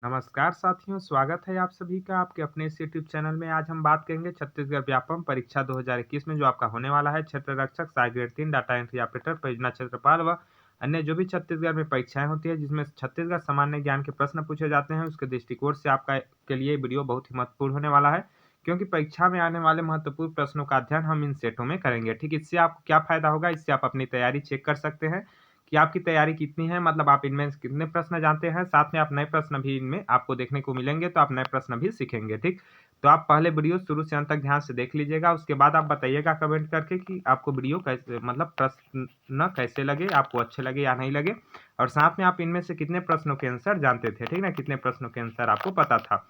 नमस्कार साथियों, स्वागत है आप सभी का आपके अपने इस यूट्यूब चैनल में। आज हम बात करेंगे छत्तीसगढ़ व्यापम परीक्षा 2021 में जो आपका होने वाला है। क्षेत्र रक्षक, सहायक ग्रेड 3, डाटा एंट्री ऑपरेटर, परियोजना क्षेत्रपाल व अन्य जो भी छत्तीसगढ़ में परीक्षाएं होती है जिसमें छत्तीसगढ़ सामान्य ज्ञान के प्रश्न पूछे जाते हैं, उसके दृष्टिकोण से आपका के लिए वीडियो बहुत ही महत्वपूर्ण होने वाला है। क्योंकि परीक्षा में आने वाले महत्वपूर्ण प्रश्नों का अध्ययन हम इन सेटों में करेंगे। ठीक, इससे आपको क्या फायदा होगा, इससे आप अपनी तैयारी चेक कर सकते हैं कि आपकी तैयारी कितनी है, मतलब आप इनमें से कितने प्रश्न जानते हैं। साथ में आप नए प्रश्न भी इनमें आपको देखने को मिलेंगे, तो आप नए प्रश्न भी सीखेंगे। ठीक, तो आप पहले वीडियो शुरू से अंत तक ध्यान से देख लीजिएगा। उसके बाद आप बताइएगा कमेंट करके कि आपको वीडियो कैसे, मतलब प्रश्न कैसे लगे, आपको अच्छे लगे या नहीं लगे, और साथ में आप इनमें से कितने प्रश्नों के आंसर जानते थे। ठीक ना, कितने प्रश्नों के आंसर आपको पता था,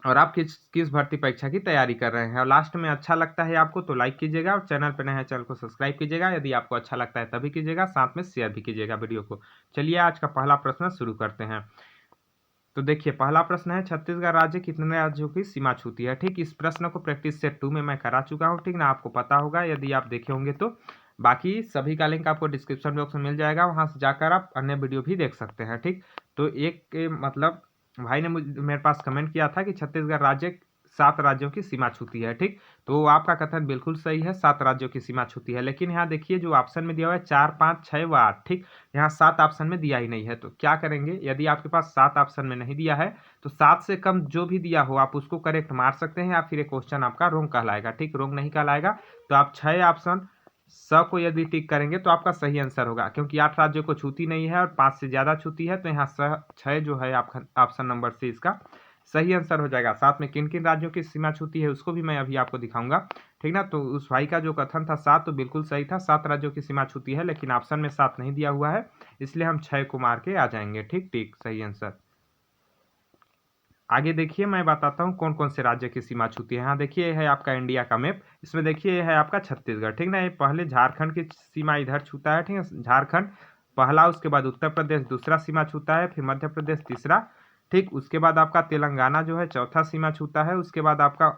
और आप किस किस भर्ती परीक्षा की तैयारी कर रहे हैं। और लास्ट में अच्छा लगता है आपको तो लाइक कीजिएगा, और चैनल पर नए हैं चैनल को सब्सक्राइब कीजिएगा। यदि आपको अच्छा लगता है तभी कीजिएगा, साथ में शेयर भी कीजिएगा वीडियो को। चलिए आज का पहला प्रश्न शुरू करते हैं। तो देखिए, पहला प्रश्न है, छत्तीसगढ़ राज्य कितने राज्यों की सीमा छूती है। ठीक, इस प्रश्न को प्रैक्टिस सेट 2 में मैं करा चुका हूँ। ठीक ना, आपको पता होगा यदि आप देखे होंगे तो। बाकी सभी का लिंक आपको डिस्क्रिप्शन बॉक्स में मिल जाएगा, वहां से जाकर आप अन्य वीडियो भी देख सकते हैं। ठीक, तो मतलब भाई ने मेरे पास कमेंट किया था कि छत्तीसगढ़ राज्य 7 राज्यों की सीमा छूती है। ठीक, तो आपका कथन बिल्कुल सही है, 7 राज्यों की सीमा छूती है। लेकिन यहाँ देखिए जो ऑप्शन में दिया हुआ है 4, 5, 6 व 8। ठीक, यहाँ 7 ऑप्शन में दिया ही नहीं है, तो क्या करेंगे। यदि आपके पास 7 ऑप्शन में नहीं दिया है तो 7 से कम जो भी दिया हो आप उसको करेक्ट मार सकते हैं, या फिर एक क्वेश्चन आपका रॉन्ग कहलाएगा। ठीक, रॉन्ग नहीं कहलाएगा, तो आप 6 ऑप्शन स को यदि टिक करेंगे तो आपका सही आंसर होगा। क्योंकि 8 राज्यों को छूती नहीं है और 5 से ज्यादा छूती है, तो यहाँ 6 जो है आपका ऑप्शन नंबर सी इसका सही आंसर हो जाएगा। साथ में किन किन राज्यों की सीमा छूती है उसको भी मैं अभी आपको दिखाऊंगा। ठीक ना, तो उस भाई का जो कथन था 7 तो बिल्कुल सही था, 7 राज्यों की सीमा छूती है, लेकिन ऑप्शन में 7 नहीं दिया हुआ है, इसलिए हम 6 को मार के आ जाएंगे। ठीक ठीक, सही आंसर। आगे देखिए, मैं बताता हूँ कौन कौन से राज्य की सीमा छूती है। यहाँ देखिए, ये है आपका इंडिया का मैप। इसमें देखिए ये है आपका छत्तीसगढ़। ठीक ना, ये पहले झारखंड की सीमा इधर छूता है। ठीक है, झारखंड पहला, उसके बाद उत्तर प्रदेश दूसरा सीमा छूता है, फिर मध्य प्रदेश तीसरा। ठीक, उसके बाद आपका तेलंगाना जो है चौथा सीमा छूता है। उसके बाद आपका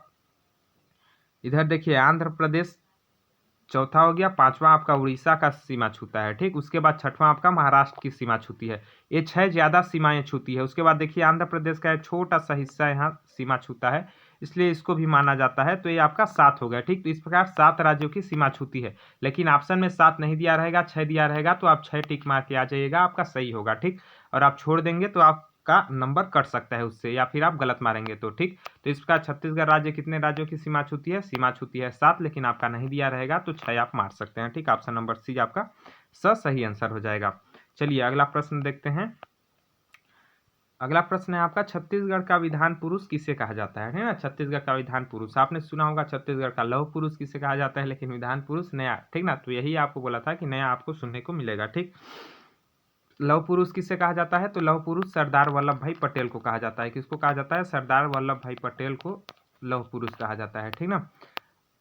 इधर देखिए आंध्र प्रदेश चौथा हो गया, पांचवा आपका उड़ीसा का सीमा छूता है। ठीक, उसके बाद छठवां आपका महाराष्ट्र की सीमा छूती है। ये 6 ज्यादा सीमाएं छूती है। उसके बाद देखिए आंध्र प्रदेश का एक छोटा सा हिस्सा यहाँ सीमा छूता है, इसलिए इसको भी माना जाता है, तो ये आपका 7 हो गया। ठीक, तो इस प्रकार 7 राज्यों की सीमा छूती है, लेकिन ऑप्शन में 7 नहीं दिया रहेगा, 6 दिया रहेगा, तो आप 6 टिक मार के आ जाइएगा, आपका सही होगा। ठीक, और आप छोड़ देंगे तो आपका नंबर कट सकता है उससे, या फिर आप गलत मारेंगे तो। ठीक, तो इस प्रकार छत्तीसगढ़ राज्य कितने राज्यों की सीमा छूती है, सीमा छूती है 7, लेकिन आपका नहीं दिया रहेगा तो 6 आप मार सकते हैं। ठीक, ऑप्शन नंबर सी आपका सही आंसर हो जाएगा। चलिए अगला प्रश्न देखते हैं। अगला प्रश्न है आपका, छत्तीसगढ़ का विधान पुरुष किसे कहा जाता है ना। छत्तीसगढ़ का विधान पुरुष आपने सुना होगा, छत्तीसगढ़ का लौह पुरुष किसे कहा जाता है, लेकिन विधान पुरुष नया। ठीक ना, तो यही आपको बोला था कि नया आपको सुनने को मिलेगा। ठीक, लौह पुरुष किसे कहा जाता है, तो लौह पुरुष सरदार वल्लभ भाई पटेल को कहा जाता है। किसको कहा जाता है, सरदार वल्लभ भाई पटेल को लौह पुरुष कहा जाता है। ठीक ना,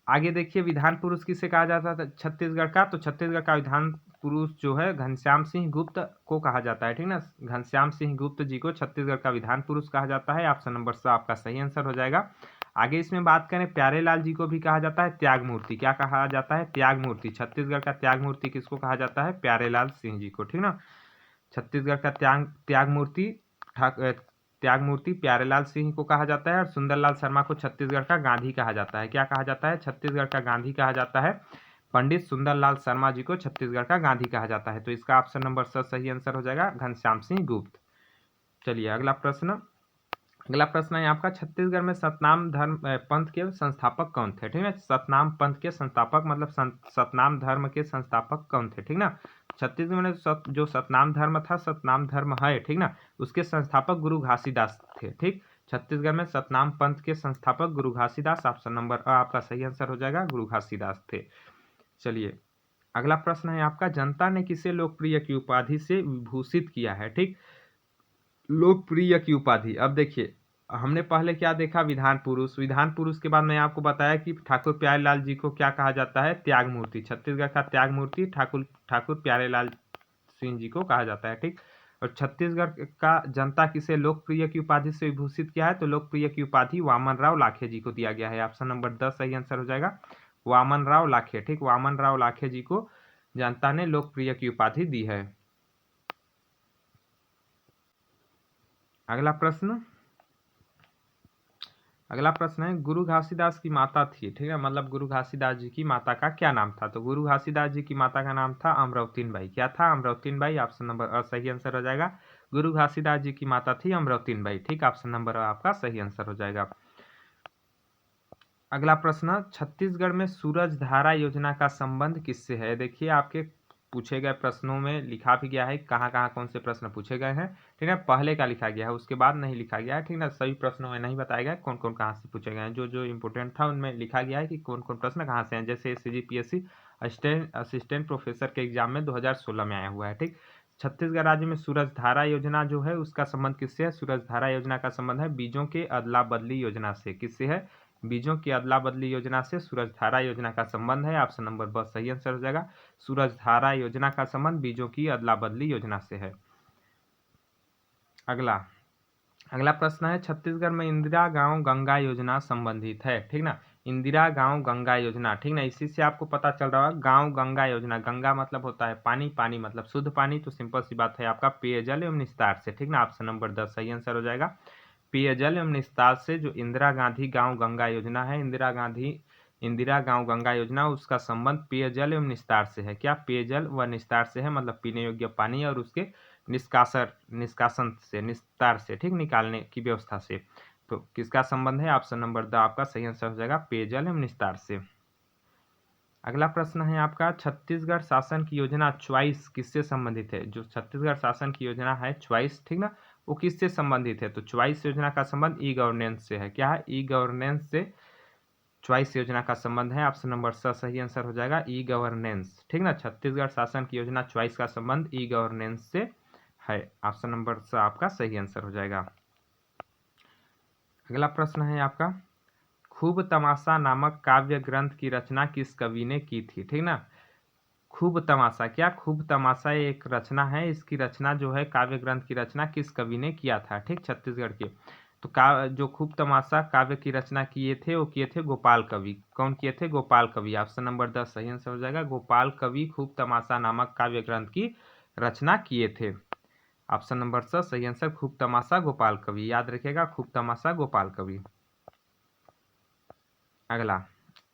आगे देखिए विधान पुरुष किसे कहा जाता है छत्तीसगढ़ का, तो छत्तीसगढ़ का विधान पुरुष जो है घनश्याम सिंह गुप्त को कहा जाता है। ठीक ना, घनश्याम सिंह गुप्त जी को छत्तीसगढ़ का विधान पुरुष कहा जाता है। ऑप्शन नंबर सा आपका सही आंसर हो जाएगा। आगे इसमें बात करें, प्यारेलाल जी को भी कहा जाता है त्याग मूर्ति। क्या कहा जाता है, त्याग मूर्ति। छत्तीसगढ़ का त्याग मूर्ति किसको कहा जाता है, प्यारेलाल सिंह जी को। ठीक ना, छत्तीसगढ़ का त्याग मूर्ति प्यारेलाल सिंह को कहा जाता है, और सुंदरलाल शर्मा को छत्तीसगढ़ का गांधी कहा जाता है। क्या कहा जाता है, छत्तीसगढ़ का गांधी कहा जाता है। पंडित सुंदरलाल शर्मा जी को छत्तीसगढ़ का गांधी कहा जाता है, तो इसका ऑप्शन नंबर सही आंसर हो जाएगा, घनश्याम सिंह गुप्त। चलिए अगला प्रश्न है आपका, छत्तीसगढ़ में सतनाम धर्म पंथ के संस्थापक कौन थे। ठीक है, सतनाम पंथ के संस्थापक मतलब सतनाम धर्म के संस्थापक कौन थे। ठीक ना, छत्तीसगढ़ में जो सतनाम धर्म था, सतनाम धर्म है, ठीक ना, उसके संस्थापक गुरु घासीदास थे। ठीक, छत्तीसगढ़ में सतनाम पंथ के संस्थापक गुरु घासीदास, ऑप्शन नंबर आपका सही आंसर हो जाएगा, गुरु घासीदास थे। चलिए अगला प्रश्न है आपका, जनता ने किसे लोकप्रिय की उपाधि से विभूषित किया है। ठीक, लोकप्रिय की उपाधि, अब देखिए हमने पहले क्या देखा, विधान पुरुष। विधान पुरुष के बाद मैं आपको बताया कि ठाकुर प्यारेलाल जी को क्या कहा जाता है, त्याग मूर्ति। छत्तीसगढ़ का त्याग मूर्ति ठाकुर ठाकुर प्यारेलाल सिंह जी को कहा जाता है। ठीक, और छत्तीसगढ़ का जनता किसे लोकप्रिय की उपाधि से विभूषित किया है, तो लोकप्रिय की उपाधि वामन राव लाखे जी को दिया गया है। ऑप्शन नंबर 10 सही आंसर हो जाएगा, वामन राव लाखे। ठीक, वामन राव लाखे जी को जनता ने लोकप्रिय की उपाधि दी है। अगला प्रश्न है, गुरु घासीदास की माता थी, ठीक है, मतलब गुरु घासीदास जी की माता का क्या नाम था? तो गुरु घासीदास जी की माता का नाम था अमरावतीन बाई। क्या था? अमरावतीन बाई। ऑप्शन नंबर अ सही आंसर हो जाएगा। गुरु घासीदास जी की माता थी अमरावतीन बाई। ठीक, ऑप्शन नंबर अ आपका सही आंसर हो जाएगा। अगला प्रश्न, छत्तीसगढ़ में सूरज धारा योजना का संबंध किससे है? देखिए, आपके पूछे गए प्रश्नों में लिखा भी गया है कहाँ कहाँ कौन से प्रश्न पूछे गए हैं, ठीक है। पहले का लिखा गया है, उसके बाद नहीं लिखा गया है, ठीक है। सभी प्रश्नों में नहीं बताया गया कौन कौन कहाँ से पूछे गए हैं। जो जो इंपोर्टेंट था उनमें लिखा गया है कि कौन कौन प्रश्न कहाँ से हैं। जैसे CGPSC असिस्टेंट प्रोफेसर के एग्जाम में 2016 में आया हुआ है, ठीक। छत्तीसगढ़ राज्य में सूरज धारा योजना जो है उसका संबंध किससे है? सूरज धारा योजना का संबंध है बीजों के अदला बदली योजना से। किससे है? बीजों की अदला बदली योजना से सूरज धारा योजना का संबंध है। ऑप्शन नंबर ब सही आंसर हो जाएगा। सूरज धारा योजना का संबंध बीजों की अदला बदली योजना से है। अगला प्रश्न है, छत्तीसगढ़ में इंदिरा गांव गंगा योजना संबंधित है, ठीक ना। इंदिरा गांव गंगा योजना, ठीक ना, इसी से आपको पता चल रहा है गांव गंगा योजना। गंगा मतलब होता है पानी, पानी मतलब शुद्ध पानी, तो सिंपल सी बात है आपका पेयजल एवं निस्तार से, ठीक ना। ऑप्शन नंबर 10 सही आंसर हो जाएगा। पेयजल एवं निस्तार से जो इंदिरा गांधी गांव गंगा योजना है, इंदिरा गांव गंगा योजना, उसका संबंध पेयजल एवं निस्तार से है। क्या? पेयजल व निस्तार से है, मतलब पीने योग्य पानी और उसके निष्कासन से, निस्तार से, ठीक, निकालने की व्यवस्था से। तो किसका संबंध है? ऑप्शन नंबर द आपका सही आंसर हो जाएगा, पेयजल एवं निस्तार से। अगला प्रश्न है आपका, छत्तीसगढ़ शासन की योजना च्वाइस किससे संबंधित है? जो छत्तीसगढ़ शासन की योजना है च्वाइस, ठीक ना, वो किससे संबंधित है? तो च्वाइस योजना का संबंध ई गवर्नेंस से है। क्या है? ई गवर्नेंस से च्वाइस योजना का संबंध है। ऑप्शन नंबर स सही आंसर हो जाएगा, ई गवर्नेंस, ठीक ना। छत्तीसगढ़ शासन की योजना च्वाइस का संबंध ई गवर्नेंस से है। ऑप्शन नंबर स आपका सही आंसर हो जाएगा। अगला प्रश्न है आपका, खूब तमाशा नामक काव्य ग्रंथ की रचना किस कवि ने की थी? ठीक ना। खूब तमाशा, क्या? खूब तमाशा एक रचना है, इसकी रचना जो है काव्य ग्रंथ की रचना किस कवि ने किया था? ठीक, छत्तीसगढ़ के। तो जो खूब तमाशा काव्य की रचना किए थे वो किए थे गोपाल कवि। कौन किए थे? गोपाल कवि। ऑप्शन नंबर 10 सही आंसर हो जाएगा। गोपाल कवि खूब तमाशा नामक काव्य ग्रंथ की रचना किए थे। ऑप्शन नंबर स सही आंसर, खूब तमाशा गोपाल कवि। याद रखिएगा, खूब तमाशा गोपाल कवि। अगला,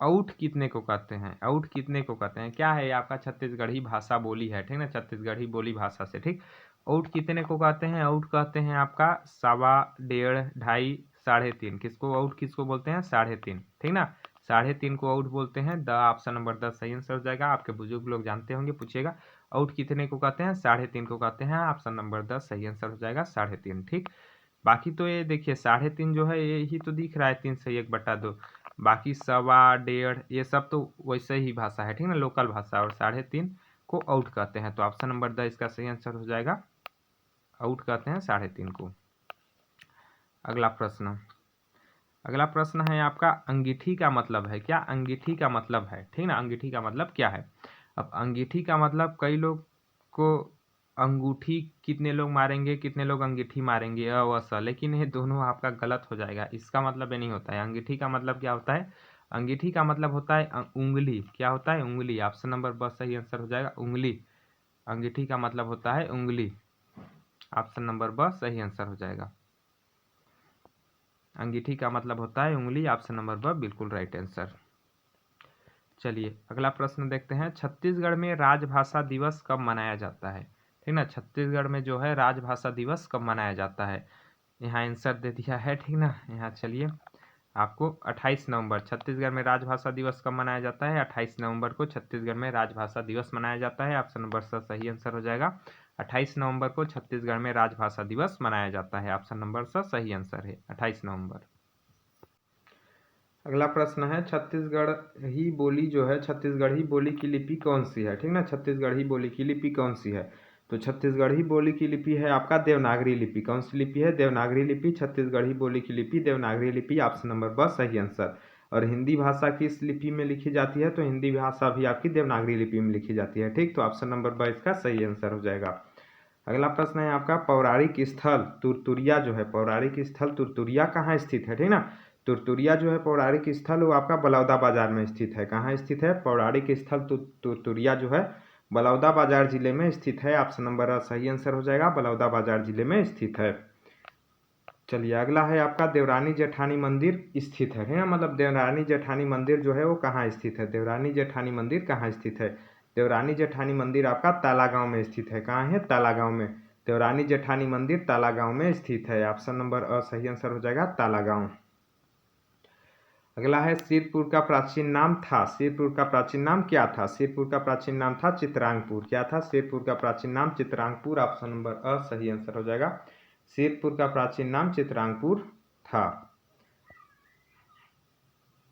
औठ कितने को कहते हैं? औठ कितने को कहते हैं? क्या है? आपका छत्तीसगढ़ी भाषा बोली है, ठीक ना, छत्तीसगढ़ी बोली भाषा से, ठीक। औठ कितने को कहते हैं? औठ कहते हैं आपका 1.25, 1.5, 2.5, 3.5। किसको औठ किसको बोलते हैं? 3.5, ठीक ना। 3.5 को औठ बोलते हैं। द ऑप्शन नंबर 10 सही आंसर हो जाएगा। आपके बुजुर्ग लोग जानते होंगे, पूछिएगा औठ कितने को कहते हैं? 3.5 को कहते हैं। ऑप्शन नंबर 10 सही आंसर हो जाएगा, 3.5, ठीक। बाकी तो ये देखिए 3.5 जो है यही तो दिख रहा है 3 से 1/2। बाकी 1.25, 1.5 ये सब तो वैसे ही भाषा है, ठीक ना, लोकल भाषा। और 3.5 को आउट कहते हैं। तो ऑप्शन नंबर 10 इसका सही आंसर हो जाएगा, आउट कहते हैं 3.5 को। अगला प्रश्न है आपका, अंगीठी का मतलब है? क्या अंगीठी का मतलब है? ठीक ना, अंगीठी का मतलब क्या है? अब अंगीठी का मतलब कई लोग को अंगूठी कितने लोग मारेंगे, कितने लोग अंगीठी मारेंगे, अ व स, लेकिन ये दोनों आपका गलत हो जाएगा। इसका मतलब ये नहीं होता है। अंगीठी का मतलब क्या होता है? अंगीठी का मतलब होता है उंगली। क्या होता है? उंगली। ऑप्शन नंबर ब सही आंसर हो जाएगा, उंगली। अंगीठी का मतलब होता है उंगली। ऑप्शन नंबर ब सही आंसर हो जाएगा। अंगीठी का मतलब होता है उंगली। ऑप्शन नंबर ब बिल्कुल राइट आंसर। चलिए अगला प्रश्न देखते हैं, छत्तीसगढ़ में राजभाषा दिवस कब मनाया जाता है? ठीक ना, छत्तीसगढ़ में जो है राजभाषा दिवस कब मनाया जाता है? यहाँ आंसर दे दिया है, ठीक ना। यहाँ चलिए आपको 28 नवंबर, छत्तीसगढ़ में राजभाषा दिवस कब मनाया जाता है? 28 नवंबर को छत्तीसगढ़ में राजभाषा दिवस मनाया जाता है। ऑप्शन नंबर स सही आंसर हो जाएगा। 28 नवंबर को छत्तीसगढ़ में राजभाषा दिवस मनाया जाता है। ऑप्शन नंबर स सही आंसर है, 28 नवंबर। अगला प्रश्न है, छत्तीसगढ़ी बोली जो है, छत्तीसगढ़ी बोली की लिपि कौन सी है? ठीक ना, छत्तीसगढ़ी बोली की लिपि कौन सी है? तो छत्तीसगढ़ी बोली की लिपि है आपका देवनागरी लिपि। कौन सी लिपि है? देवनागरी लिपि। छत्तीसगढ़ी बोली की लिपि देवनागरी लिपि। ऑप्शन नंबर ब सही आंसर। और हिंदी भाषा किस लिपि में लिखी जाती है? तो हिंदी भाषा भी आपकी देवनागरी लिपि में लिखी जाती है, ठीक। तो ऑप्शन नंबर ब इसका सही आंसर हो जाएगा। अगला प्रश्न है आपका, पौराणिक स्थल तुरतुरिया जो है, पौराणिक स्थल तुरतुरिया कहाँ स्थित है? ठीक ना, तुरतुरिया जो है पौराणिक स्थल वो आपका बलौदा बाजार में स्थित है। कहाँ स्थित है? पौराणिक स्थल तुरतुरिया जो है बलौदा बाजार जिले में स्थित है। ऑप्शन नंबर सही आंसर हो जाएगा, बलौदा बाजार जिले में स्थित है। चलिए अगला है आपका देवरानी जेठानी मंदिर स्थित है ना, मतलब देवरानी जेठानी मंदिर जो है वो कहाँ स्थित है, देवरानी जेठानी मंदिर कहाँ स्थित है। देवरानी जेठानी मंदिर आपका तालागांव में स्थित है। कहाँ है, तालागांव में। देवरानी जेठानी मंदिर तालागांव में स्थित है। ऑप्शन नंबर अ सही आंसर हो जाएगा, तालागांव। अगला है सिरपुर का प्राचीन नाम था। सिरपुर का प्राचीन नाम क्या था। सिरपुर का प्राचीन नाम था चित्रांगपुर। क्या था, सिरपुर का प्राचीन नाम चित्रांगपुर। ऑप्शन नंबर अ सही आंसर हो जाएगा, सिरपुर का प्राचीन नाम चित्रांगपुर था।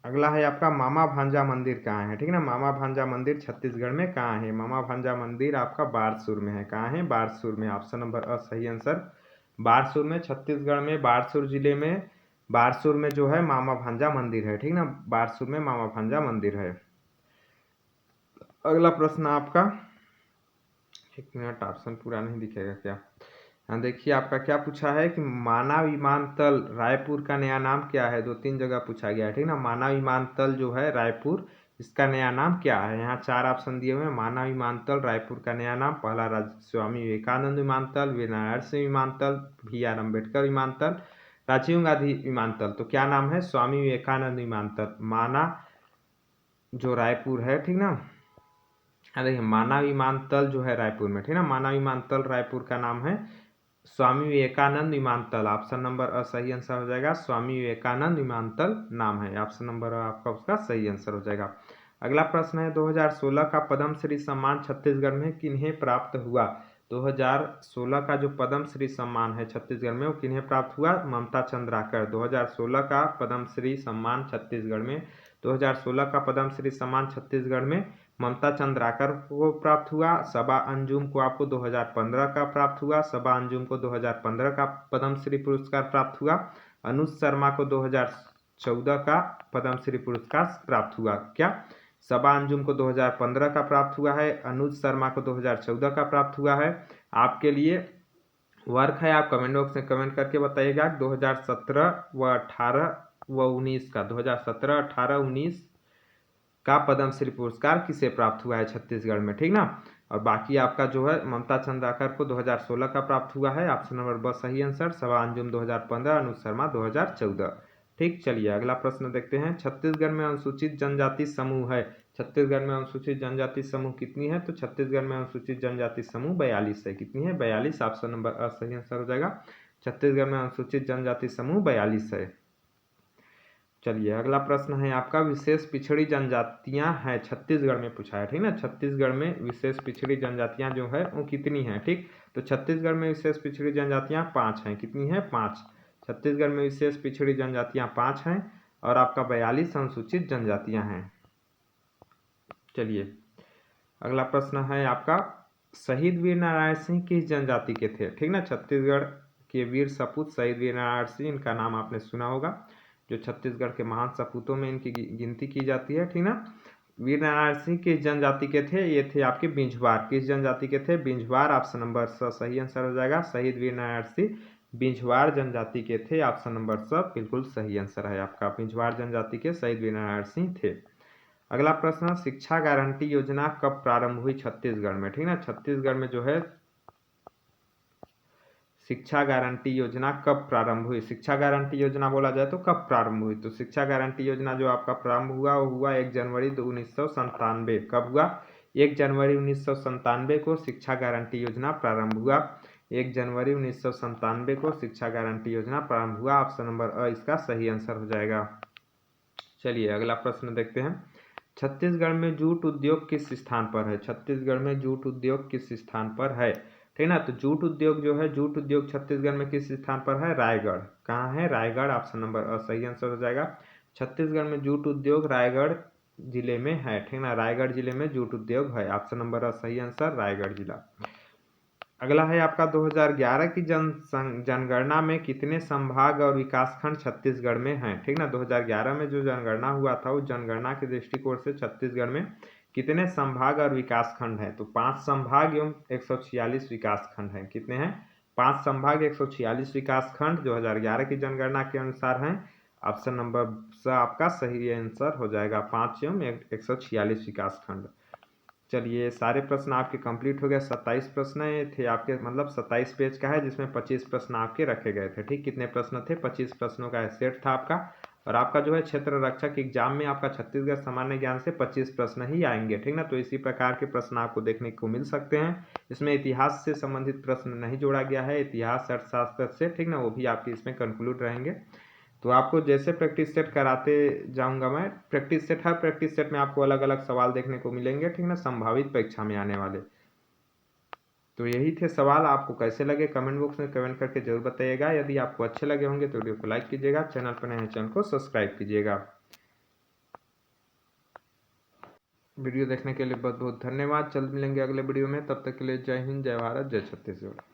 अगला है आपका मामा भांजा मंदिर कहाँ है, ठीक है ना। मामा भांजा मंदिर छत्तीसगढ़ में कहाँ है। मामा भांजा मंदिर आपका बारसूर में है। कहाँ है, बारसूर में। ऑप्शन नंबर अ सही आंसर, बारसूर में, छत्तीसगढ़ में बारसूर जिले में, बारसूर में जो है मामा भांजा मंदिर है, ठीक ना। बारसूर में मामा भांजा मंदिर है। अगला प्रश्न आपका, एक मिनट, ऑप्शन पूरा नहीं दिखेगा क्या। हाँ देखिए आपका क्या पूछा है कि माना विमानतल रायपुर का नया नाम क्या है। 2-3 जगह पूछा गया है, ठीक ना। माना विमानतल जो है रायपुर, इसका नया नाम क्या है। यहाँ 4 ऑप्शन दिए हुए हैं। माना विमानतल रायपुर का नया नाम, पहला स्वामी विवेकानंद विमानतल, विनायक विमानतल, BR अम्बेडकर विमानतल, राजीव गांधी विमानतल। तो क्या नाम है, स्वामी विवेकानंद विमानतल। माना जो रायपुर है, ठीक ना। देखिए माना विमानतल जो है रायपुर में, ठीक ना। माना विमानतल रायपुर का नाम है स्वामी विवेकानंद विमानतल। ऑप्शन नंबर अ सही आंसर हो जाएगा, स्वामी विवेकानंद विमानतल नाम है। ऑप्शन नंबर आपका उसका सही आंसर हो जाएगा। अगला प्रश्न है 2016 का पद्मश्री सम्मान छत्तीसगढ़ में किन्हें प्राप्त हुआ। 2016 का जो पद्मश्री सम्मान है छत्तीसगढ़ में वो किन्हें प्राप्त हुआ, ममता चंद्राकर। 2016 का पद्मश्री सम्मान छत्तीसगढ़ में, 2016 का पद्मश्री सम्मान छत्तीसगढ़ में ममता चंद्राकर को प्राप्त हुआ। सबा अंजुम को आपको 2015 का प्राप्त हुआ। सबा अंजुम को 2015 का पद्मश्री पुरस्कार प्राप्त हुआ। अनुज शर्मा को 2014 का पद्मश्री पुरस्कार प्राप्त हुआ। क्या, सबा अंजुम को 2015 का प्राप्त हुआ है, अनुज शर्मा को 2014 का प्राप्त हुआ है। आपके लिए वर्क है, आप कमेंट बॉक्स में कमेंट करके बताइएगा 2017 व 18 व 19 का, 2017, 18, 19 का पद्मश्री पुरस्कार किसे प्राप्त हुआ है छत्तीसगढ़ में, ठीक ना। और बाकी आपका जो है ममता चंद्राकर को 2016 का प्राप्त हुआ है। ऑप्शन नंबर ब सही आंसर, सबा अंजुम 2015, अनुज शर्मा 2014। ठीक, चलिए अगला प्रश्न देखते हैं। छत्तीसगढ़ में अनुसूचित जनजाति समूह है। छत्तीसगढ़ में अनुसूचित जनजाति समूह कितनी है, तो छत्तीसगढ़ में अनुसूचित जनजाति समूह 42 है। कितनी है, 42। ऑप्शन नंबर अ सही आंसर हो जाएगा, छत्तीसगढ़ में अनुसूचित जनजाति समूह 42 है। चलिए अगला प्रश्न है आपका, विशेष पिछड़ी जनजातियां हैं छत्तीसगढ़ में पूछा है, ठीक ना। छत्तीसगढ़ में विशेष पिछड़ी जनजातियां जो है वो कितनी हैं, ठीक। तो छत्तीसगढ़ में विशेष पिछड़ी जनजातियां 5 हैं। कितनी है, 5। छत्तीसगढ़ में विशेष पिछड़ी जनजातियां 5 हैं और आपका 42 अनुसूचित जनजातियां हैं। चलिए अगला प्रश्न है आपका, शहीद वीर नारायण सिंह किस जनजाति के थे, ठीक ना। छत्तीसगढ़ के वीर सपूत शहीद वीर नारायण सिंह, इनका नाम आपने सुना होगा, जो छत्तीसगढ़ के महान सपूतों में इनकी गिनती की जाती है, ठीक ना। वीर नारायण सिंह किस जनजाति के थे, ये थे आपके बिंझवार। किस जनजाति के थे, बिंझवार। ऑप्शन नंबर स सही आंसर हो जाएगा, शहीद वीर नारायण सिंह बिंझवार जनजाति के थे। ऑप्शन नंबर स बिल्कुल सही आंसर है आपका, बिंझवार जनजाति के शहीद वीर नारायण सिंह थे। अगला प्रश्न, शिक्षा गारंटी योजना कब प्रारंभ हुई छत्तीसगढ़ में, ठीक ना। छत्तीसगढ़ में जो है शिक्षा गारंटी योजना कब प्रारंभ हुई। शिक्षा गारंटी योजना बोला जाए तो कब प्रारंभ हुई, तो शिक्षा गारंटी योजना जो आपका प्रारंभ हुआ वो हुआ 1 जनवरी 1997। कब हुआ, 1 जनवरी 1997 को शिक्षा गारंटी योजना प्रारंभ हुआ। 1 जनवरी 1997 को शिक्षा गारंटी योजना प्रारंभ हुआ। ऑप्शन नंबर अ इसका सही आंसर हो जाएगा। चलिए अगला प्रश्न देखते हैं। छत्तीसगढ़ में जूट उद्योग किस स्थान पर है। छत्तीसगढ़ में जूट उद्योग किस स्थान पर है, ठीक ना। तो जूट उद्योग जो है, जूट उद्योग छत्तीसगढ़ में किस स्थान पर है, रायगढ़। कहाँ है, रायगढ़। ऑप्शन नंबर अ सही आंसर हो जाएगा, छत्तीसगढ़ में जूट उद्योग रायगढ़ जिले में है, ठीक ना। रायगढ़ जिले में जूट उद्योग है। ऑप्शन नंबर अ सही आंसर, रायगढ़ जिला। अगला है आपका 2011 की जनगणना में कितने संभाग और विकासखंड छत्तीसगढ़ में हैं, ठीक ना। 2011 में जो जनगणना हुआ था उस जनगणना के दृष्टिकोण से छत्तीसगढ़ में कितने संभाग और विकासखंड हैं, तो 5 संभाग एवं 146 विकासखंड हैं। कितने हैं, 5 संभाग 146 विकासखंड 2011 की जनगणना के अनुसार हैं। ऑप्शन नंबर स आपका सही आंसर हो जाएगा, 5 एवं 146 विकासखंड। चलिए सारे प्रश्न आपके कंप्लीट हो गए। 27 प्रश्न थे आपके, मतलब 27 पेज का है, जिसमें 25 प्रश्न आपके रखे गए थे। ठीक, कितने प्रश्न थे? 25 प्रश्नों का सेट था आपका। और आपका जो है क्षेत्र रक्षक एग्जाम में आपका छत्तीसगढ़ सामान्य ज्ञान से 25 प्रश्न ही आएंगे। ठीक ना, तो इसी प्रकार के प्रश्न आपको देखने को मिल सकते हैं। इसमें इतिहास से संबंधित प्रश्न नहीं जोड़ा गया है, इतिहास अर्थशास्त्र से, ठीक ना, वो भी आपके इसमें कंक्लूड रहेंगे। तो आपको जैसे प्रैक्टिस सेट कराते जाऊंगा मैं, प्रैक्टिस सेट, हर प्रैक्टिस सेट में आपको अलग अलग सवाल देखने को मिलेंगे। ठीक ना, संभावित परीक्षा में आने वाले। तो यही थे सवाल। आपको कैसे लगे कमेंट बॉक्स में कमेंट करके जरूर बताइएगा। यदि आपको अच्छे लगे होंगे तो वीडियो को लाइक कीजिएगा, चैनल पर नए हैं चैनल को सब्सक्राइब कीजिएगा। वीडियो देखने के लिए बहुत बहुत धन्यवाद। जल्द मिलेंगे अगले वीडियो में, तब तक के लिए जय हिंद, जय भारत, जय छत्तीसगढ़।